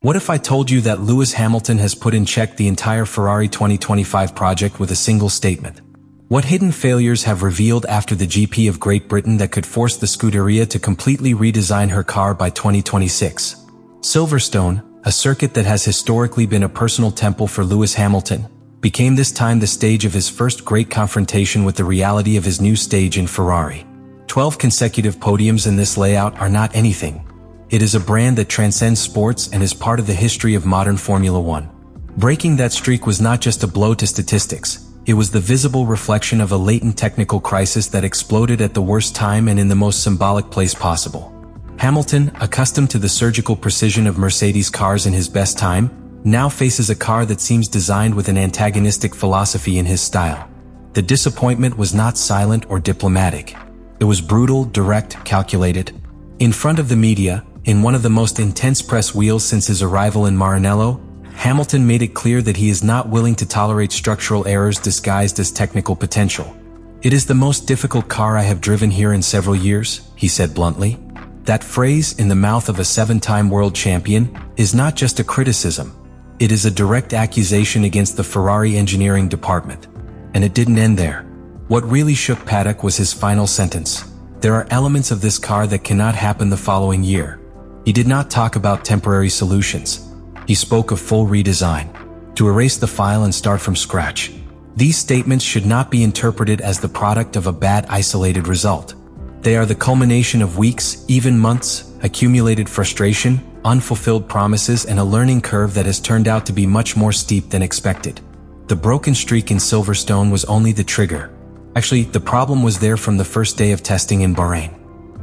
What if I told you that Lewis Hamilton has put in check the entire Ferrari 2025 project with a single statement? What hidden failures have revealed after the GP of Great Britain that could force the Scuderia to completely redesign her car by 2026? Silverstone, a circuit that has historically been a personal temple for Lewis Hamilton, became this time the stage of his first great confrontation with the reality of his new stage in Ferrari. 12 consecutive podiums in this layout are not anything. It is a brand that transcends sports and is part of the history of modern Formula One. Breaking that streak was not just a blow to statistics, it was the visible reflection of a latent technical crisis that exploded at the worst time and in the most symbolic place possible. Hamilton, accustomed to the surgical precision of Mercedes cars in his best time, now faces a car that seems designed with an antagonistic philosophy in his style. The disappointment was not silent or diplomatic. It was brutal, direct, calculated. In front of the media, in one of the most intense press wheels since his arrival in Maranello, Hamilton made it clear that he is not willing to tolerate structural errors disguised as technical potential. "It is the most difficult car I have driven here in several years," he said bluntly. That phrase, in the mouth of a 7-time world champion, is not just a criticism. It is a direct accusation against the Ferrari engineering department. And it didn't end there. What really shook Paddock was his final sentence. "There are elements of this car that cannot happen the following year." He did not talk about temporary solutions. He spoke of full redesign, to erase the file and start from scratch. These statements should not be interpreted as the product of a bad isolated result. They are the culmination of weeks, even months, accumulated frustration, unfulfilled promises, and a learning curve that has turned out to be much more steep than expected. The broken streak in Silverstone was only the trigger. Actually, the problem was there from the first day of testing in Bahrain.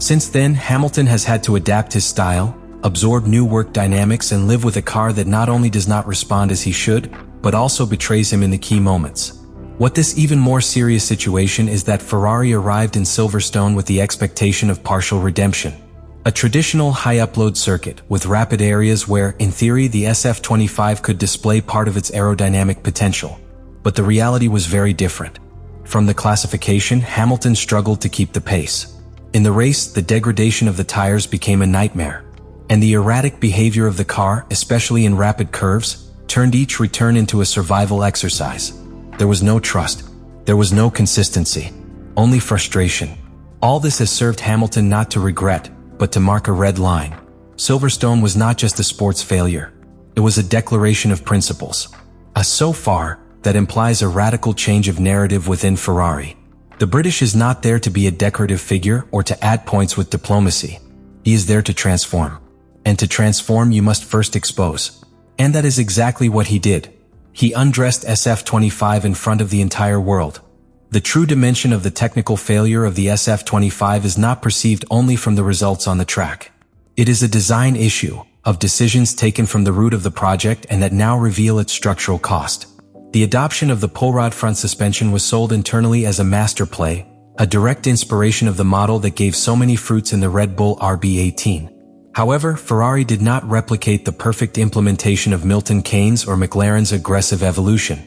Since then, Hamilton has had to adapt his style, absorb new work dynamics, and live with a car that not only does not respond as he should, but also betrays him in the key moments. What this even more serious situation is that Ferrari arrived in Silverstone with the expectation of partial redemption. A traditional high-upload circuit, with rapid areas where, in theory, the SF-25 could display part of its aerodynamic potential. But the reality was very different. From the classification, Hamilton struggled to keep the pace. In the race, the degradation of the tires became a nightmare. And the erratic behavior of the car, especially in rapid curves, turned each return into a survival exercise. There was no trust. There was no consistency. Only frustration. All this has served Hamilton not to regret, but to mark a red line. Silverstone was not just a sports failure. It was a declaration of principles. A so far that implies a radical change of narrative within Ferrari. The British is not there to be a decorative figure or to add points with diplomacy. He is there to transform. And to transform, you must first expose. And that is exactly what he did. He undressed SF-25 in front of the entire world. The true dimension of the technical failure of the SF-25 is not perceived only from the results on the track. It is a design issue, of decisions taken from the root of the project and that now reveal its structural cost. The adoption of the pullrod front suspension was sold internally as a master play, a direct inspiration of the model that gave so many fruits in the Red Bull RB18. However, Ferrari did not replicate the perfect implementation of Milton Keynes or McLaren's aggressive evolution.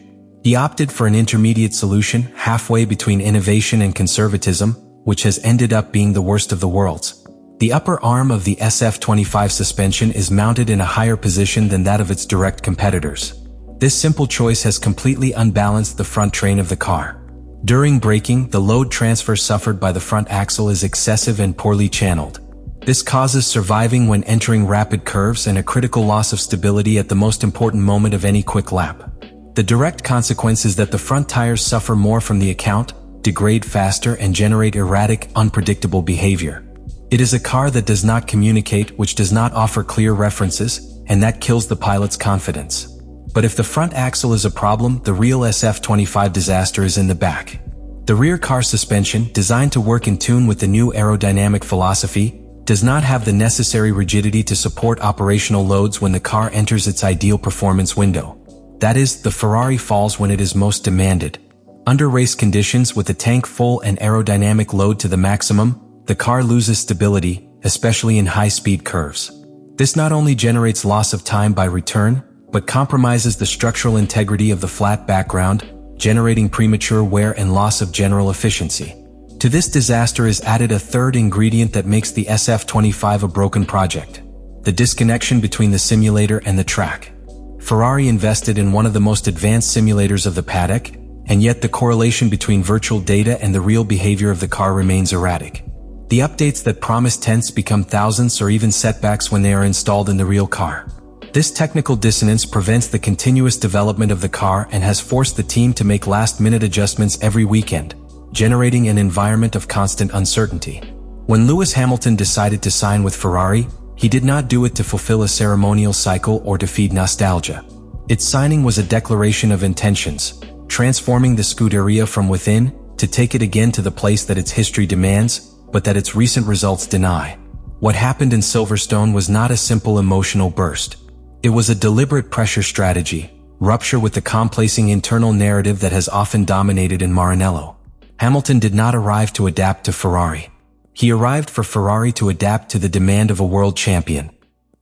He opted for an intermediate solution, halfway between innovation and conservatism, which has ended up being the worst of the worlds. The upper arm of the SF-25 suspension is mounted in a higher position than that of its direct competitors. This simple choice has completely unbalanced the front train of the car. During braking, the load transfer suffered by the front axle is excessive and poorly channeled. This causes surviving when entering rapid curves and a critical loss of stability at the most important moment of any quick lap. The direct consequence is that the front tires suffer more from the account, degrade faster, and generate erratic, unpredictable behavior. It is a car that does not communicate, which does not offer clear references, and that kills the pilot's confidence. But if the front axle is a problem, the real SF-25 disaster is in the back. The rear car suspension, designed to work in tune with the new aerodynamic philosophy, does not have the necessary rigidity to support operational loads when the car enters its ideal performance window. That is, the Ferrari falls when it is most demanded. Under race conditions with the tank full and aerodynamic load to the maximum, the car loses stability, especially in high-speed curves. This not only generates loss of time by return, but compromises the structural integrity of the flat background, generating premature wear and loss of general efficiency. To this disaster is added a third ingredient that makes the SF-25 a broken project. the disconnection between the simulator and the track. Ferrari invested in one of the most advanced simulators of the paddock, and yet the correlation between virtual data and the real behavior of the car remains erratic. The updates that promise tenths become thousandths or even setbacks when they are installed in the real car. This technical dissonance prevents the continuous development of the car and has forced the team to make last-minute adjustments every weekend, generating an environment of constant uncertainty. When Lewis Hamilton decided to sign with Ferrari, he did not do it to fulfill a ceremonial cycle or to feed nostalgia. Its signing was a declaration of intentions, transforming the Scuderia from within to take it again to the place that its history demands, but that its recent results deny. What happened in Silverstone was not a simple emotional burst. It was a deliberate pressure strategy, rupture with the complacing internal narrative that has often dominated in Maranello. Hamilton did not arrive to adapt to Ferrari. He arrived for Ferrari to adapt to the demand of a world champion.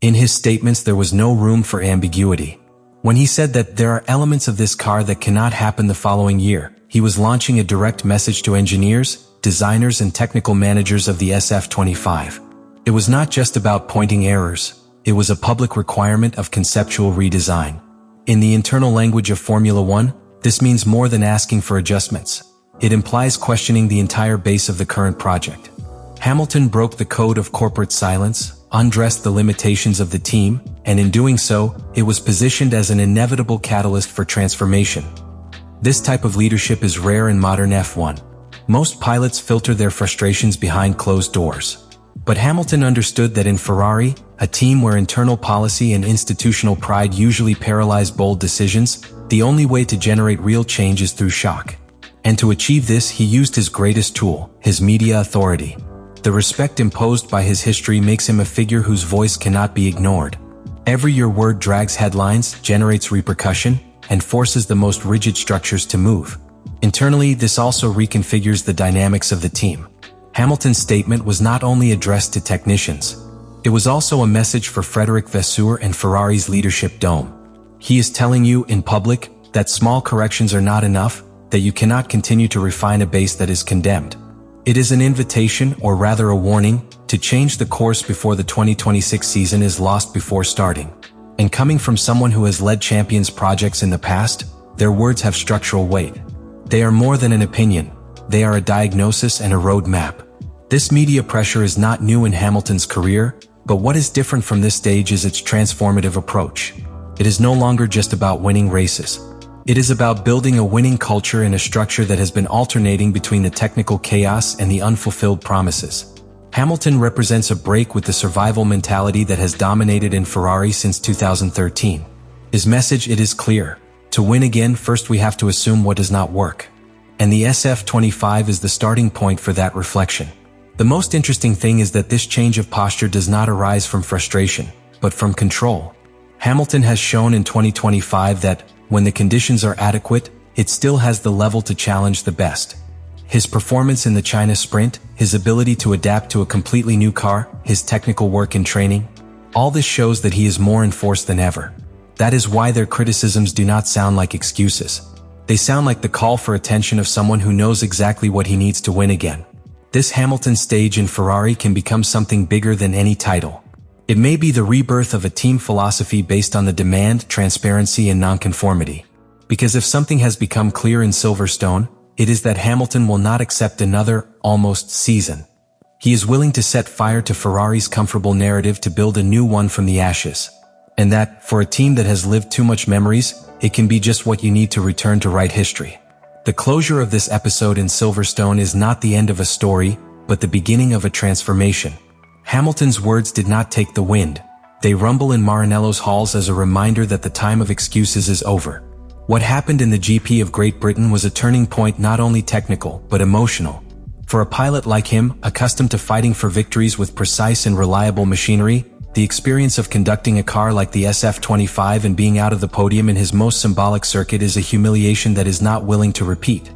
In his statements there was no room for ambiguity. When he said that there are elements of this car that cannot happen the following year, he was launching a direct message to engineers, designers and technical managers of the SF-25. It was not just about pointing errors, it was a public requirement of conceptual redesign. In the internal language of Formula One, this means more than asking for adjustments. It implies questioning the entire base of the current project. Hamilton broke the code of corporate silence, undressed the limitations of the team, and in doing so, it was positioned as an inevitable catalyst for transformation. This type of leadership is rare in modern F1. Most pilots filter their frustrations behind closed doors. But Hamilton understood that in Ferrari, a team where internal policy and institutional pride usually paralyze bold decisions, the only way to generate real change is through shock. And to achieve this, he used his greatest tool, his media authority. The respect imposed by his history makes him a figure whose voice cannot be ignored. Every your word drags headlines, generates repercussion, and forces the most rigid structures to move. Internally, this also reconfigures the dynamics of the team. Hamilton's statement was not only addressed to technicians. It was also a message for Frédéric Vasseur and Ferrari's leadership dome. He is telling you, in public, that small corrections are not enough, that you cannot continue to refine a base that is condemned. It is an invitation, or rather a warning, to change the course before the 2026 season is lost before starting. And coming from someone who has led champions projects in the past, their words have structural weight. They are more than an opinion. They are a diagnosis and a roadmap. This media pressure is not new in Hamilton's career, but what is different from this stage is its transformative approach. It is no longer just about winning races. It is about building a winning culture in a structure that has been alternating between the technical chaos and the unfulfilled promises. Hamilton represents a break with the survival mentality that has dominated in Ferrari since 2013. His message, it is clear. To win again, first we have to assume what does not work. And the SF-25 is the starting point for that reflection. The most interesting thing is that this change of posture does not arise from frustration, but from control. Hamilton has shown in 2025 that, when the conditions are adequate, it still has the level to challenge the best. His performance in the China sprint, his ability to adapt to a completely new car, his technical work and training, all this shows that he is more in force than ever. That is why their criticisms do not sound like excuses. They sound like the call for attention of someone who knows exactly what he needs to win again. This Hamilton stage in Ferrari can become something bigger than any title. It may be the rebirth of a team philosophy based on the demand, transparency, and nonconformity. Because if something has become clear in Silverstone, it is that Hamilton will not accept another, almost, season. He is willing to set fire to Ferrari's comfortable narrative to build a new one from the ashes. And that, for a team that has lived too much memories, it can be just what you need to return to write history. The closure of this episode in Silverstone is not the end of a story, but the beginning of a transformation. Hamilton's words did not take the wind. They rumble in Maranello's halls as a reminder that the time of excuses is over. What happened in the GP of Great Britain was a turning point not only technical, but emotional. For a pilot like him, accustomed to fighting for victories with precise and reliable machinery, the experience of conducting a car like the SF-25 and being out of the podium in his most symbolic circuit is a humiliation that is not willing to repeat.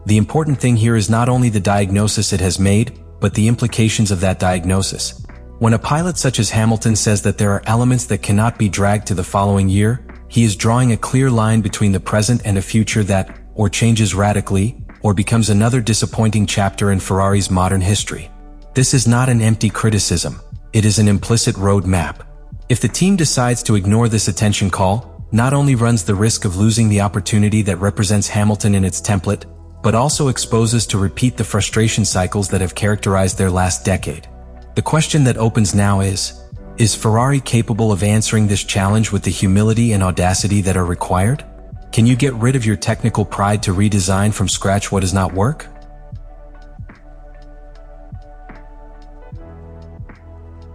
The important thing here is not only the diagnosis it has made, but the implications of that diagnosis. When a pilot such as Hamilton says that there are elements that cannot be dragged to the following year, he is drawing a clear line between the present and a future that, or changes radically, or becomes another disappointing chapter in Ferrari's modern history. This is not an empty criticism. It is an implicit road map. If the team decides to ignore this attention call, not only runs the risk of losing the opportunity that represents Hamilton in its template, but also exposes to repeat the frustration cycles that have characterized their last decade. The question that opens now is Ferrari capable of answering this challenge with the humility and audacity that are required? Can you get rid of your technical pride to redesign from scratch what does not work?